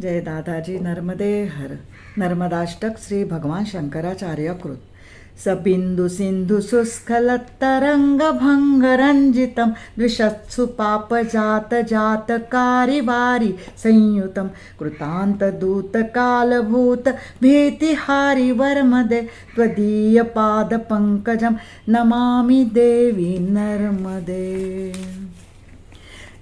जय दादाजी नर्मदे हर। नर्मदाष्टक श्री भगवान शंकराचार्य कृत। सबिंदु सिंधु सुस्खलत्तरंग भंग रंजितम द्विषत्सु पाप जात जातकारी वारी संयुतम कृतांत दूत कालभूत भीतिहारी वर्मदे त्वदीय पाद पंकजम नमामि देवी नर्मदे।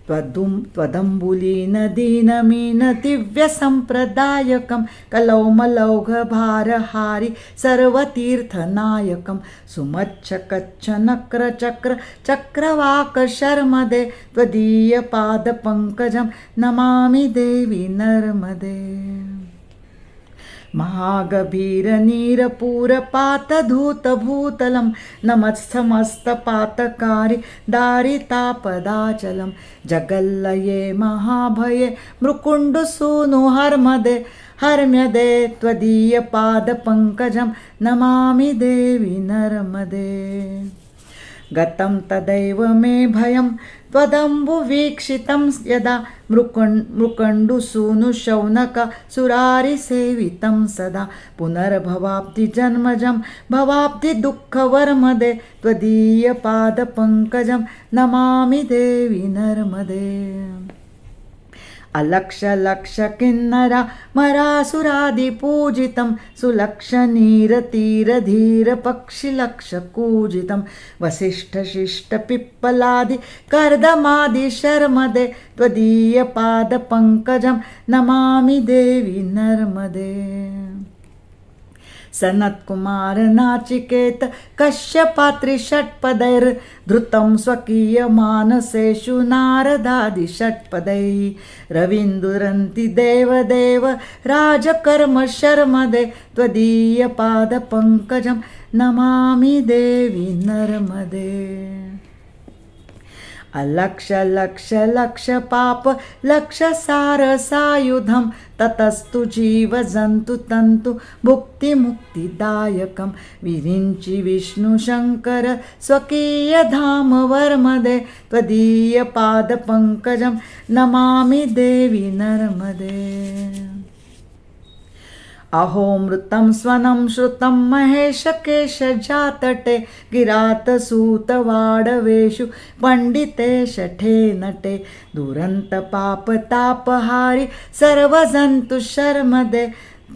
त्वदम्बुलीन दीनमीन दिव्यसम्प्रदायकं कलौमलौघभारहारि सर्वतीर्थनायकं सुमच्छकच्छनक्रचक्र चक्रवाकशर्मदे त्वदीयपादपङ्कजं नमामि देवी नर्मदे। महागभीरनीरपूरपातधूतभूतलं नमत्स्थमस्तपातकारि दारितापदाचलं जगल्लये महाभये मृकुण्डसूनुहर्मदे हर्म्यदे त्वदीयपादपङ्कजं नमामि देवी नर्मदे। गतं तदैव मे भयं त्वदम्बुवीक्षितं यदा मृकण्डुसूनुशौनकसुरारिसेवितं सदा पुनर्भवाब्धिजन्मजं भवाब्धिदुःखवर्मदे त्वदीयपादपङ्कजं नमामि देवी नर्मदे। अलक्ष किन्नरा मरासुरादिपूजितं सुलक्षणीरतीरधीरपक्षिलक्षकूजितं वसिष्ठशिष्टपिप्पलादि कर्दमादि शर्मदे त्वदीयपादपङ्कजं नमामि देवी नर्मदे। सनत्कुमार नाचिकेत कश्यपात्रि षट्पदैर्धृतं स्वकीयमानसेषु नारदादि षट्पदैः रवीन्दुरन्ति देवदेव राजकर्म शर्मदे त्वदीयपादपङ्कजं नमामि देवी नर्मदे। अलक्ष पाप लक्ष सारसायुधं ततस्तु जीवजन्तु तन्तु भुक्तिमुक्तिदायकं विरिञ्चि विष्णुशङ्कर स्वकीयधाम वर्मदे त्वदीयपादपङ्कजं नमामि देवी नर्मदे। अहो मृतं स्वनं श्रुतं महेशकेशजातटे गिरातसूतवाडवेषु पण्डिते शठे नटे दुरन्तपापतापहारि सर्वजन्तु शर्मदे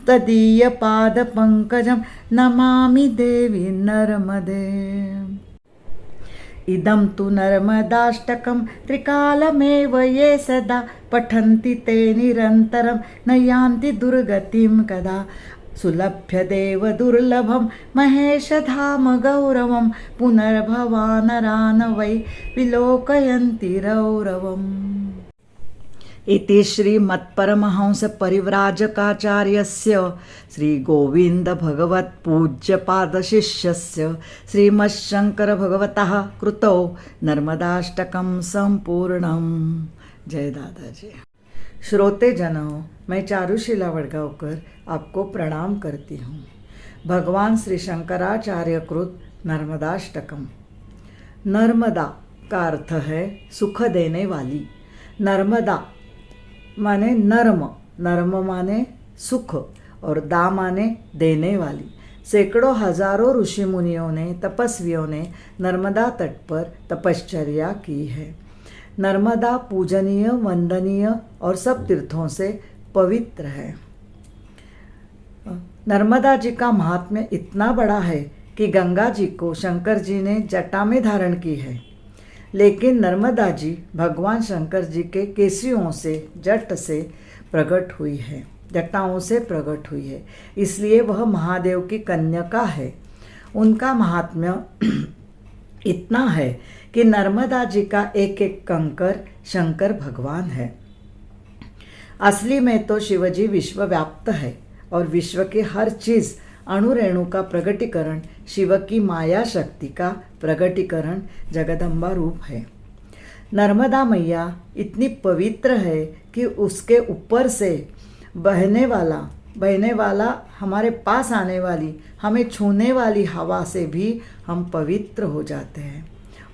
तदीयपादपङ्कजं नमामि देवी नर्मदे। इदं तु नर्मदाष्टकं त्रिकालमेव ये सदा पठन्ति ते निरन्तरं न यान्ति दुर्गतिं कदा सुलभ्यदेव दुर्लभं महेशधाम गौरवं पुनर्भवानरान् वै विलोकयन्ति रौरवम्। इति श्रीमत्परमहंस परिव्राजकाचार्यस्य श्रीगोविन्द भगवत्पूज्यपादशिष्यस्य श्रीमच्छंकर भगवतः कृतौ नर्मदाष्टकं संपूर्णम्। जय दादाजी। श्रोते जनों, मैं चारुशीला वडगांवकर आपको प्रणाम करती हूँ। भगवान श्री शंकराचार्य कृत नर्मदाष्टकम। नर्मदा का अर्थ है सुख देने वाली। नर्मदा माने नर्म, नर्म माने सुख और दा माने देने वाली। सैकड़ों हजारों ऋषि मुनियों ने, तपस्वियों ने नर्मदा तट पर तपश्चर्या की है। नर्मदा पूजनीय, वंदनीय और सब तीर्थों से पवित्र है। नर्मदा जी का महात्म्य इतना बड़ा है कि गंगा जी को शंकर जी ने जटा में धारण की है, लेकिन नर्मदा जी भगवान शंकर जी के केसियों से, जट से प्रकट हुई है, जटाओं से प्रकट हुई है, इसलिए वह महादेव की कन्यका है। उनका महात्म्य इतना है कि नर्मदा जी का एक एक कंकर शंकर भगवान है। असली में तो शिवजी विश्वव्याप्त है और विश्व की हर चीज़ अणुरेणु का प्रगटीकरण, शिव की माया शक्ति का प्रगटीकरण जगदम्बा रूप है। नर्मदा मैया इतनी पवित्र है कि उसके ऊपर से बहने वाला हमारे पास आने वाली, हमें छूने वाली हवा से भी हम पवित्र हो जाते हैं।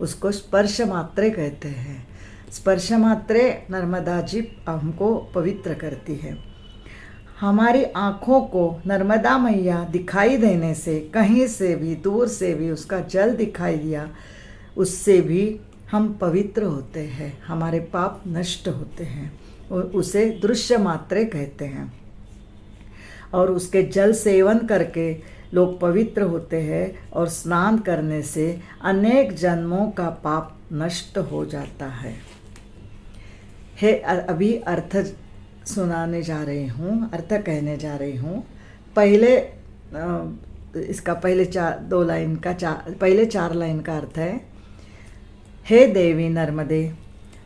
उसको स्पर्श मात्रे कहते हैं। स्पर्श मात्रे नर्मदा जी हमको पवित्र करती है। हमारी आँखों को नर्मदा मैया दिखाई देने से, कहीं से भी दूर से भी उसका जल दिखाई दिया, उससे भी हम पवित्र होते हैं, हमारे पाप नष्ट होते हैं। उसे दृश्य मात्रे कहते हैं। और उसके जल सेवन करके लोग पवित्र होते हैं और स्नान करने से अनेक जन्मों का पाप नष्ट हो जाता है। अभी अर्थ सुनाने जा रही हूँ, अर्थ कहने जा रही हूँ। पहले इसका पहले पहले चार लाइन का अर्थ है, हे देवी नर्मदे,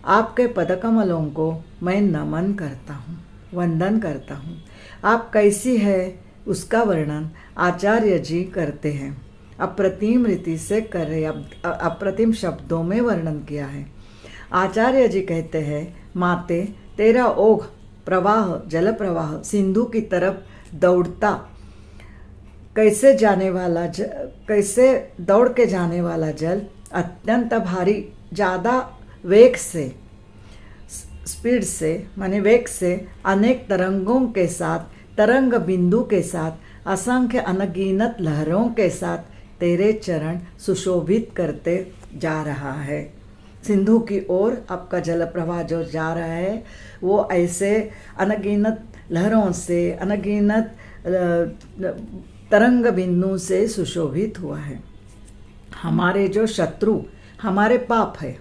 आपके पदकमलों को मैं नमन करता हूँ, वंदन करता हूँ। आप कैसी है उसका वर्णन आचार्य जी करते हैं। अप्रतिम रीति से कर रहे, अप्रतिम शब्दों में वर्णन किया है। आचार्य जी कहते हैं, माते तेरा ओघ प्रवाह, जल प्रवाह सिंधु की तरफ दौड़ता, कैसे दौड़ के जाने वाला जल अत्यंत भारी, ज़्यादा वेग से, स्पीड से माने वेग से, अनेक तरंगों के साथ, तरंग बिंदु के साथ, असंख्य अनगिनत लहरों के साथ तेरे चरण सुशोभित करते जा रहा है। सिंधु की ओर आपका जल प्रवाह जो जा रहा है वो ऐसे अनगिनत लहरों से, अनगिनत तरंग बिंदु से सुशोभित हुआ है। हमारे जो शत्रु हमारे पाप है,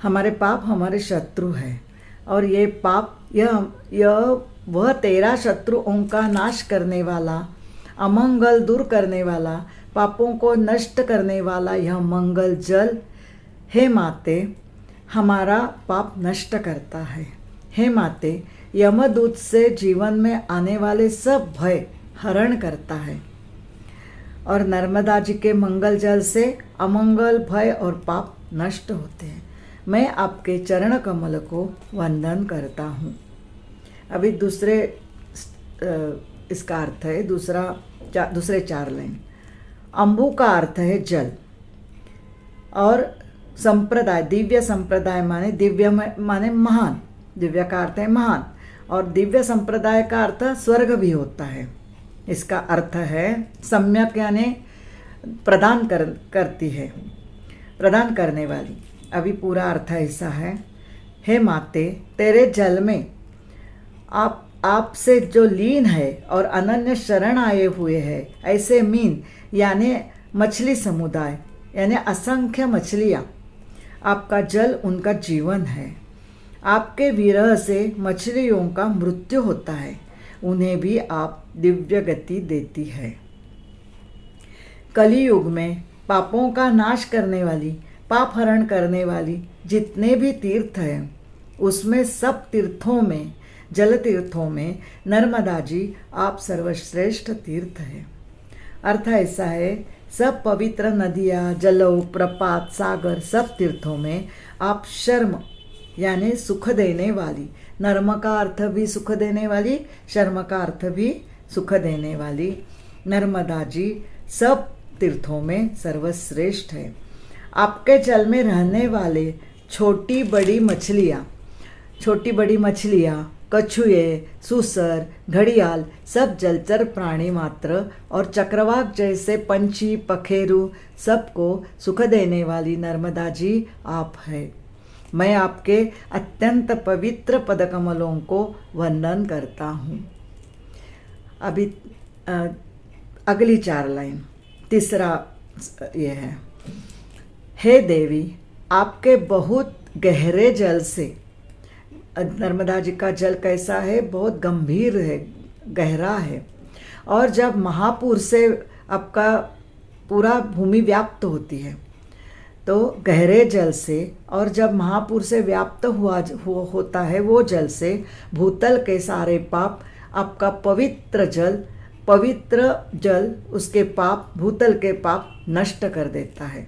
हमारे पाप हमारे शत्रु है, और ये पाप यह वह तेरा शत्रुओं का नाश करने वाला, अमंगल दूर करने वाला, पापों को नष्ट करने वाला यह मंगल जल, हे माते, हमारा पाप नष्ट करता है। हे माते, यमदूत से जीवन में आने वाले सब भय हरण करता है, और नर्मदा जी के मंगल जल से अमंगल, भय और पाप नष्ट होते हैं। मैं आपके चरण कमल को वंदन करता हूँ। अभी दूसरे इसका अर्थ है, दूसरे चार लाइन। अम्बु का अर्थ है जल, और संप्रदाय, दिव्य संप्रदाय माने दिव्य माने महान, दिव्य का अर्थ है महान, और दिव्य संप्रदाय का अर्थ स्वर्ग भी होता है। इसका अर्थ है सम्यक यानी प्रदान करती है, प्रदान करने वाली। अभी पूरा अर्थ ऐसा है, हे माते, तेरे जल में आपसे जो लीन है और अनन्य शरण आए हुए हैं, ऐसे मीन यानी मछली समुदाय, यानी असंख्य मछलियाँ, आपका जल उनका जीवन है। आपके विरह से मछलियों का मृत्यु होता है, उन्हें भी आप दिव्य गति देती है। कलियुग में पापों का नाश करने वाली, पाप हरण करने वाली जितने भी तीर्थ हैं, उसमें सब तीर्थों में, जल तीर्थों में नर्मदा जी आप सर्वश्रेष्ठ तीर्थ है। अर्थ ऐसा है, सब पवित्र नदियाँ, जलों, प्रपात, सागर, सब तीर्थों में आप शर्म यानी सुख देने वाली, नर्म का अर्थ भी सुख देने वाली, शर्म का अर्थ भी सुख देने वाली नर्मदा जी सब तीर्थों में सर्वश्रेष्ठ है। आपके जल में रहने वाले छोटी बड़ी मछलियाँ, कछुए, सूसर, घड़ियाल, सब जलचर प्राणी मात्र और चक्रवाक जैसे पंछी, पखेरु, सबको सुख देने वाली नर्मदा जी आप है। मैं आपके अत्यंत पवित्र पदकमलों को वंदन करता हूँ। अभी अगली चार लाइन, तीसरा ये है, हे देवी, आपके बहुत गहरे जल से, नर्मदा जी का जल कैसा है, बहुत गंभीर है, गहरा है, और जब महापुर से आपका पूरा भूमि व्याप्त होती है तो गहरे जल से, और जब महापुर से व्याप्त होता है वो जल से भूतल के सारे पाप, आपका पवित्र जल उसके पाप, भूतल के पाप नष्ट कर देता है।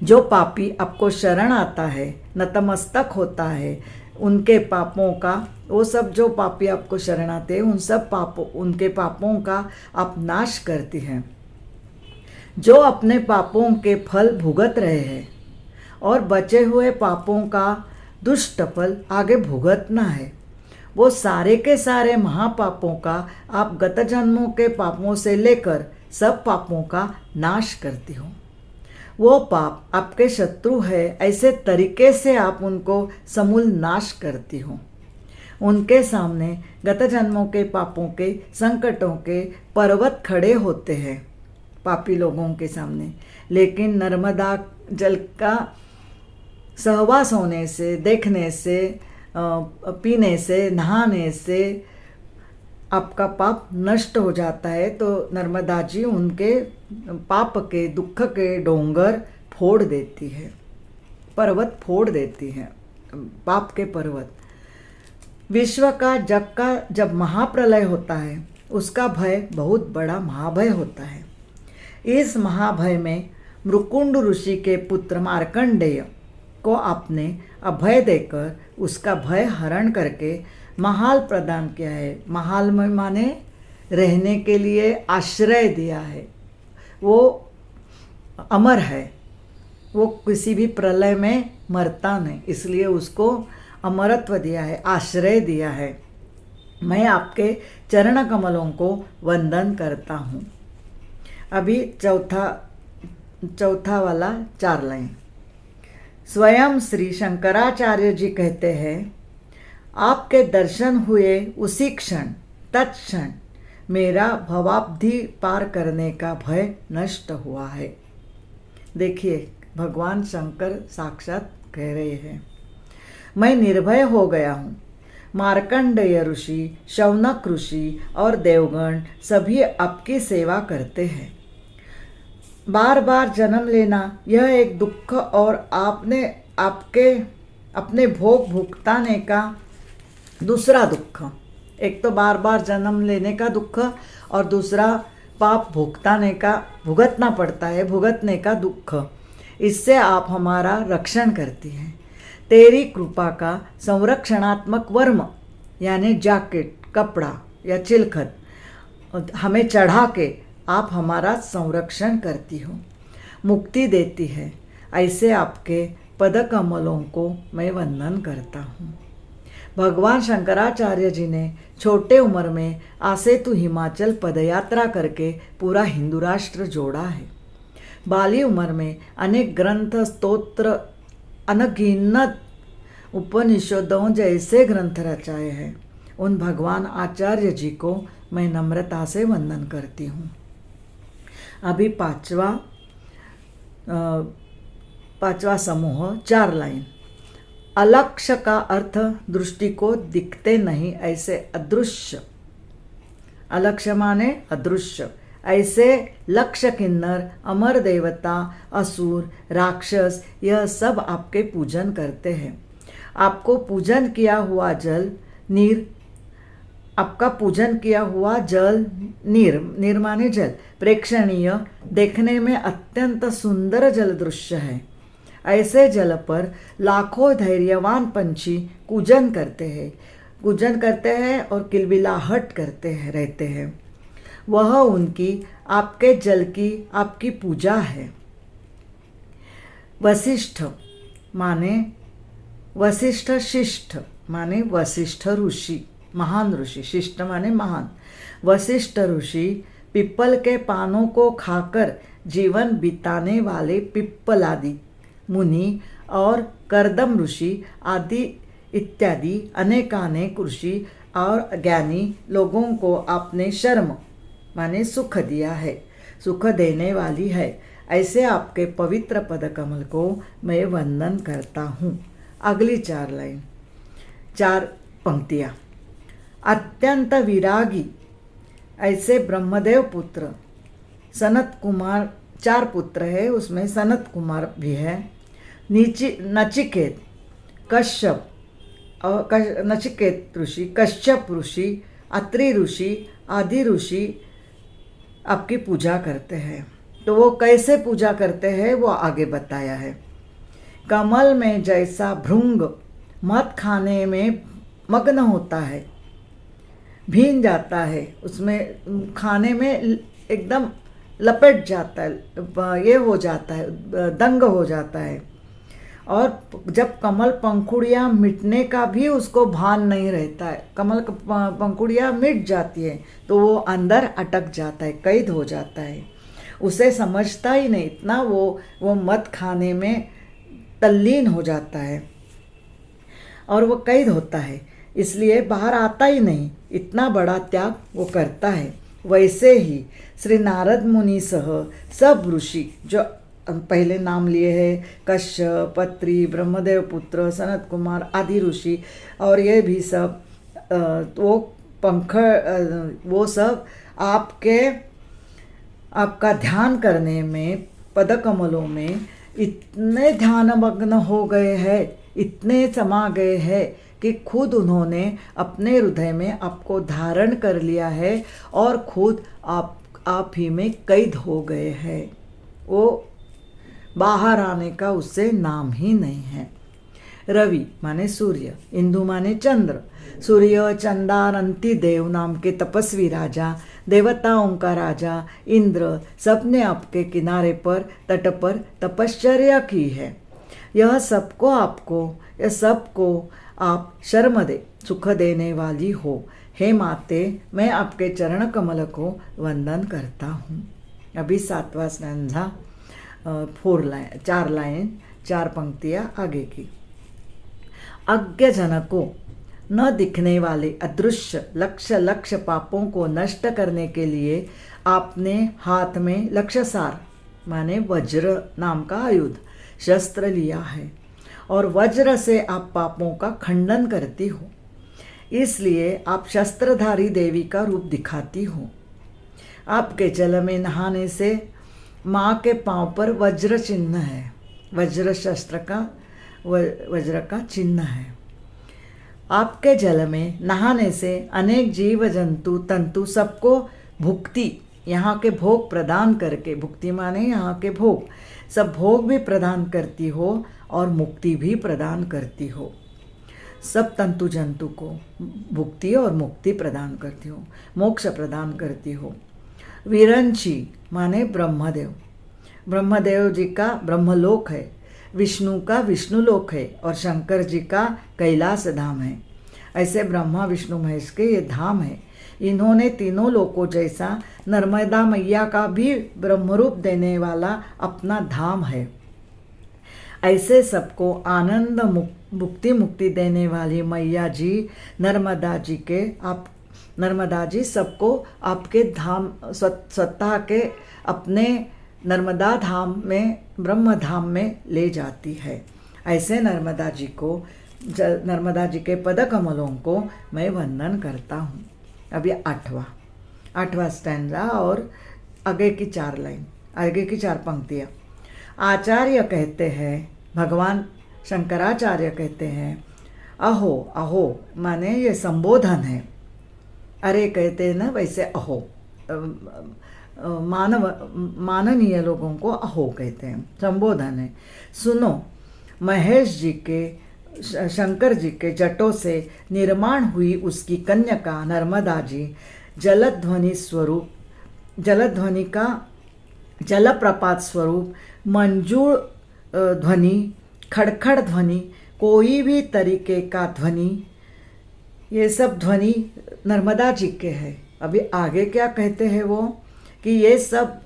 जो पापी आपको शरण आता है, नतमस्तक होता है, उनके पापों का, वो सब जो पापी आपको शरण आते हैं उन सब पापों, उनके पापों का आप नाश करती हैं। जो अपने पापों के फल भुगत रहे हैं और बचे हुए पापों का दुष्ट फल आगे भुगतना है, वो सारे के सारे महापापों का आप गत जन्मों के पापों से लेकर सब पापों का नाश करती हो। वो पाप आपके शत्रु है, ऐसे तरीके से आप उनको समूल नाश करती हो। उनके सामने गत जन्मों के पापों के संकटों के पर्वत खड़े होते हैं पापी लोगों के सामने, लेकिन नर्मदा जल का सहवास होने से, देखने से, पीने से, नहाने से आपका पाप नष्ट हो जाता है। तो नर्मदा जी उनके पाप के, दुख के डोंगर फोड़ देती है, पर्वत फोड़ देती है, पाप के पर्वत। विश्व का, जग का जब महाप्रलय होता है, उसका भय बहुत बड़ा महाभय होता है। इस महाभय में मृकुंड ऋषि के पुत्र मार्कंडेय को आपने अभय देकर उसका भय हरण करके महाल प्रदान किया है। महाल में माने रहने के लिए आश्रय दिया है। वो अमर है, वो किसी भी प्रलय में मरता नहीं, इसलिए उसको अमरत्व दिया है, आश्रय दिया है। मैं आपके चरण कमलों को वंदन करता हूँ। अभी चौथा वाला 4 लाइन। स्वयं श्री शंकराचार्य जी कहते हैं, आपके दर्शन हुए उसी क्षण, तत्क्षण मेरा भवाब्धि पार करने का भय नष्ट हुआ है। देखिए, भगवान शंकर साक्षात कह रहे हैं, मैं निर्भय हो गया हूँ। मार्कंडेय ऋषि, शौनक ऋषि और देवगण सभी आपकी सेवा करते हैं। बार बार जन्म लेना यह एक दुख और अपने भोग भुगताने का दूसरा दुख। एक तो बार बार जन्म लेने का दुख और दूसरा पाप भुगतना पड़ता है, भुगतने का दुख। इससे आप हमारा रक्षण करती हैं। तेरी कृपा का संरक्षणात्मक वर्म यानी जैकेट, कपड़ा या चिलखत हमें चढ़ा के आप हमारा संरक्षण करती हो, मुक्ति देती है। ऐसे आपके पद कमलों को मैं वंदन करता हूँ। भगवान शंकराचार्य जी ने छोटे उम्र में आसेतु हिमाचल पदयात्रा करके पूरा हिंदू राष्ट्र जोड़ा है। बाली उम्र में अनेक ग्रंथ, स्तोत्र, अनगिनत उपनिषदों जैसे ग्रंथ रचाए हैं। उन भगवान आचार्य जी को मैं नम्रता से वंदन करती हूँ। अभी पांचवा समूह 4 लाइन। अलक्ष्य का अर्थ दृष्टि को दिखते नहीं ऐसे अदृश्य, अलक्ष्य माने अदृश्य, ऐसे लक्ष्य किन्नर, अमर देवता, असुर, राक्षस यह सब आपके पूजन करते हैं। आपको पूजन किया हुआ जल नीर, आपका पूजन किया हुआ जल नीर माने जल प्रेक्षणीय, देखने में अत्यंत सुंदर जल दृश्य है। ऐसे जल पर लाखों धैर्यवान पंछी कूजन करते हैं और किलबिलाहट रहते हैं। वह उनकी आपके जल की आपकी पूजा है। वशिष्ठ माने वशिष्ठ, शिष्ठ माने वशिष्ठ ऋषि, महान ऋषि, शिष्ट माने महान। वशिष्ठ ऋषि पिप्पल के पानों को खाकर जीवन बिताने वाले पिप्पलादि मुनि और करदम ऋषि आदि इत्यादि अनेकानेक ऋषि और ज्ञानी लोगों को आपने शर्म माने सुख दिया है, सुख देने वाली है। ऐसे आपके पवित्र पद कमल को मैं वंदन करता हूँ। अगली 4 लाइन, 4 पंक्तियाँ। अत्यंत विरागी ऐसे ब्रह्मदेव पुत्र सनत कुमार, 4 पुत्र है, उसमें सनत कुमार भी है। नचिकेत, कश्यप और नचिकेत ऋषि, कश्यप ऋषि, अत्रि ऋषि आदि ऋषि आपकी पूजा करते हैं। तो वो कैसे पूजा करते हैं वो आगे बताया है। कमल में जैसा भृंग मत खाने में मग्न होता है, भीन जाता है, उसमें खाने में एकदम लपेट जाता है, ये हो जाता है, दंग हो जाता है, और जब कमल पंखुड़ियाँ मिटने का भी उसको भान नहीं रहता है, कमल पंखुड़ियाँ मिट जाती है तो वो अंदर अटक जाता है, कैद हो जाता है, उसे समझता ही नहीं, इतना वो मद खाने में तल्लीन हो जाता है और वो कैद होता है, इसलिए बाहर आता ही नहीं। इतना बड़ा त्याग वो करता है। वैसे ही श्री नारद मुनि सह सब ऋषि जो पहले नाम लिए हैं, कश्यप, पत्री, ब्रह्मदेव पुत्र, सनत कुमार आदि ऋषि, और ये भी सब वो सब आपका ध्यान करने में, पदकमलों में इतने ध्यानमग्न हो गए हैं, इतने समा गए हैं कि खुद उन्होंने अपने हृदय में आपको धारण कर लिया है और खुद आप ही में कैद हो गए हैं। वो बाहर आने का उससे नाम ही नहीं है। रवि माने सूर्य, इंदु माने चंद्र। सूर्य, चंदानंती देव नाम के तपस्वी राजा, देवताओं का राजा इंद्र, सबने आपके किनारे पर, तट पर तपश्चर्या की है। यह सबको आप शर्म दे, सुख देने वाली हो। हे माते, मैं आपके चरण कमल को वंदन करता हूँ। अभी 7वां स्टैंजा, 4 लाइन 4 पंक्तियाँ आगे की। अज्ञ जन को न दिखने वाले अदृश्य लक्ष्य पापों को नष्ट करने के लिए आपने हाथ में लक्षसार माने वज्र नाम का आयुध शस्त्र लिया है और वज्र से आप पापों का खंडन करती हो, इसलिए आप शस्त्रधारी देवी का रूप दिखाती हो। आपके जल में नहाने से माँ के पांव पर वज्र चिन्ह है, वज्र का चिन्ह है। आपके जल में नहाने से अनेक जीव जंतु तंतु सबको भुक्ति, यहाँ के भोग प्रदान करके, भुक्ति माने यहाँ के भोग, सब भोग भी प्रदान करती हो और मुक्ति भी प्रदान करती हो। सब तंतु जंतु को भुक्ति और मुक्ति प्रदान करती हो, मोक्ष प्रदान करती हो। विरंची माने ब्रह्मदेव, ब्रह्मदेव जी का ब्रह्मलोक है, विष्णु का विष्णुलोक है और शंकर जी का कैलाश धाम है। ऐसे ब्रह्मा विष्णु महेश के ये धाम है। इन्होंने तीनों लोकों जैसा नर्मदा मैया का भी ब्रह्मरूप देने वाला अपना धाम है। ऐसे सबको आनंद मुक्ति देने वाली मैया जी नर्मदा जी सबको आपके धाम सत्ता के अपने नर्मदा धाम में, ब्रह्म धाम में ले जाती है। ऐसे नर्मदा जी के पद कमलों को मैं वंदन करता हूँ। अब ये 8वां स्टैंजा और आगे की 4 लाइन, आगे की 4 पंक्तियाँ। आचार्य कहते हैं, भगवान शंकराचार्य कहते हैं, अहो अहो माने ये संबोधन है। अरे कहते हैं ना, वैसे अहो माननीय लोगों को अहो कहते हैं, संबोधन है। सुनो, महेश जी के, शंकर जी के जटों से निर्माण हुई उसकी कन्यका नर्मदा जी जलध्वनि का जलप्रपात स्वरूप, मंजूर ध्वनि, खड़खड़ ध्वनि, कोई भी तरीके का ध्वनि, ये सब ध्वनि नर्मदा जी के है। अभी आगे क्या कहते हैं वो, कि ये सब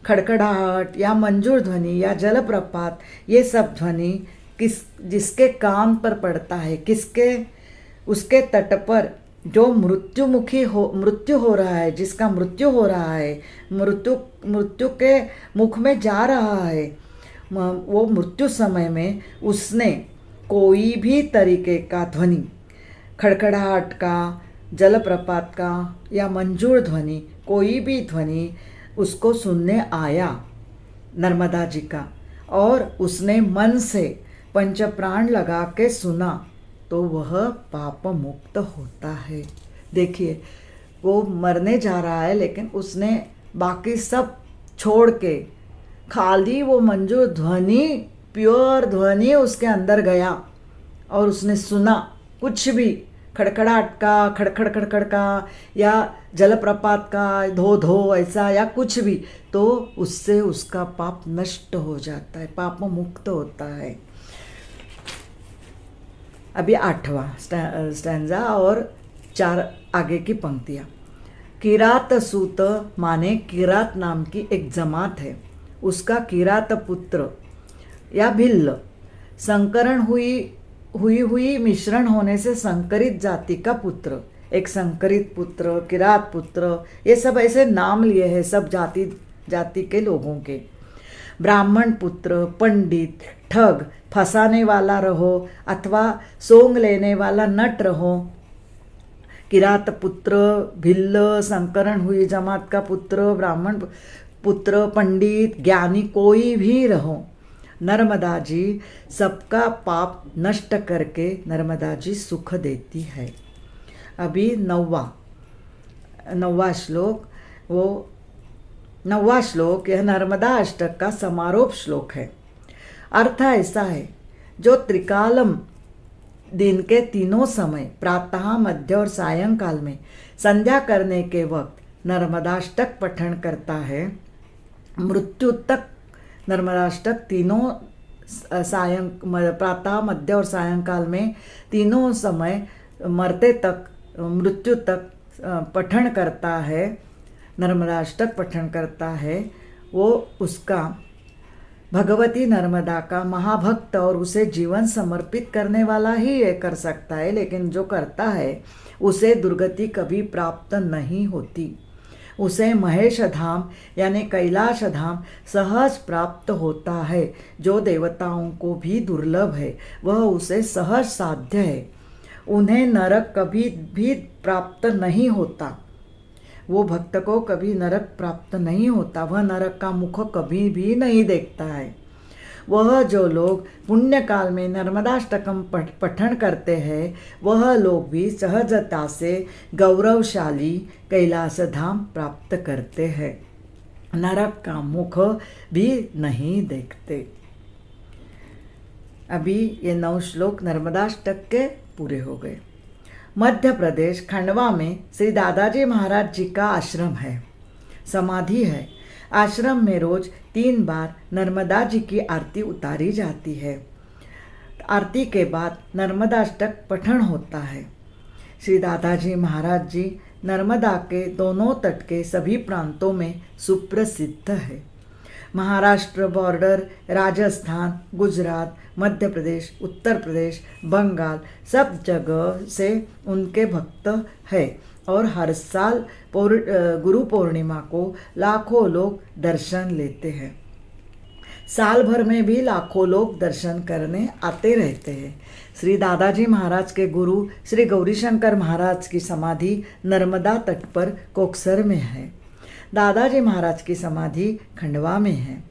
खड़खड़ाहट या मंजूर ध्वनि या जलप्रपात, ये सब ध्वनि जिसके कान पर पड़ता है, उसके तट पर जो मृत्यु हो रहा है, जिसका मृत्यु हो रहा है, मृत्यु के मुख में जा रहा है, वो मृत्यु समय में उसने कोई भी तरीके का ध्वनि, खड़खड़ाहट का, जलप्रपात का या मंजूर ध्वनि, कोई भी ध्वनि उसको सुनने आया नर्मदा जी का, और उसने मन से पंचप्राण लगा के सुना, तो वह पाप मुक्त होता है। देखिए, वो मरने जा रहा है, लेकिन उसने बाकी सब छोड़ के खाली वो मंजूर ध्वनि, प्योर ध्वनि उसके अंदर गया और उसने सुना। कुछ भी खड़खड़ाहट का, खड़खड़ का, या जलप्रपात का धो धो ऐसा, या कुछ भी, तो उससे उसका पाप नष्ट हो जाता है, पाप मुक्त होता है। अभी 8वां स्टैंजा और 4 आगे की पंक्तियाँ। किरात सूत माने किरात नाम की एक जमात है, उसका किरात पुत्र या भिल्ल संकरण हुई मिश्रण होने से संकरित जाति का पुत्र, एक संकरित पुत्र, किरात पुत्र, ये सब ऐसे नाम लिए हैं सब जाति के लोगों के। ब्राह्मण पुत्र, पंडित, ठग, फंसाने वाला रहो अथवा सोंग लेने वाला नट रहो, किरात पुत्र, भिल्ल, संकरण हुई जमात का पुत्र, ब्राह्मण पुत्र, पंडित, ज्ञानी कोई भी रहो, नर्मदा जी सबका पाप नष्ट करके नर्मदा जी सुख देती है। अभी 9वां श्लोक, वो 9वां श्लोक यह नर्मदा अष्टक का समारोप श्लोक है। अर्थ ऐसा है, जो त्रिकालम दिन के तीनों समय प्रातः, मध्य और सायंकाल में संध्या करने के वक्त नर्मदाष्टक पठन करता है, मृत्यु तक नर्मदाष्टक तीनों प्रातः, मध्य और सायंकाल में तीनों समय मरते तक, मृत्यु तक पठन करता है, नर्मदाष्टक पठन करता है, वो उसका भगवती नर्मदा का महाभक्त और उसे जीवन समर्पित करने वाला ही ये कर सकता है, लेकिन जो करता है उसे दुर्गति कभी प्राप्त नहीं होती। उसे महेश धाम यानी कैलाश धाम सहज प्राप्त होता है, जो देवताओं को भी दुर्लभ है, वह उसे सहज साध्य है। उन्हें नरक कभी भी प्राप्त नहीं होता, वो भक्त को कभी नरक प्राप्त नहीं होता, वह नरक का मुख कभी भी नहीं देखता है। वह जो लोग पुण्य काल में नर्मदाष्टकम पठन करते हैं, वह लोग भी सहजता से गौरवशाली कैलाश धाम प्राप्त करते हैं, नरक का मुख भी नहीं देखते। अभी ये 9 श्लोक नर्मदाष्टक के पूरे हो गए। मध्य प्रदेश खंडवा में श्री दादाजी महाराज जी का आश्रम है, समाधि है। आश्रम में रोज 3 बार नर्मदा जी की आरती उतारी जाती है। आरती के बाद नर्मदाष्टक पठन होता है। श्री दादाजी महाराज जी नर्मदा के दोनों तट के सभी प्रांतों में सुप्रसिद्ध है। महाराष्ट्र बॉर्डर, राजस्थान, गुजरात, मध्य प्रदेश, उत्तर प्रदेश, बंगाल सब जगह से उनके भक्त है और हर साल गुरु पूर्णिमा को लाखों लोग दर्शन लेते हैं। साल भर में भी लाखों लोग दर्शन करने आते रहते हैं। श्री दादाजी महाराज के गुरु श्री गौरीशंकर महाराज की समाधि नर्मदा तट पर कोकसर में है। दादाजी महाराज की समाधि खंडवा में है।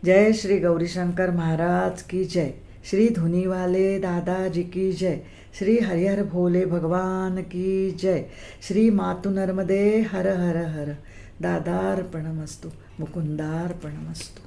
जय श्री गौरीशंकर महाराज की जय। श्री धुनी वाले दादाजी की जय। श्री हरिहर भोले भगवान की जय। श्री मातु नर्मदे हर हर हर। दादार्पणमस्तु, मुकुंदार्पणमस्तु।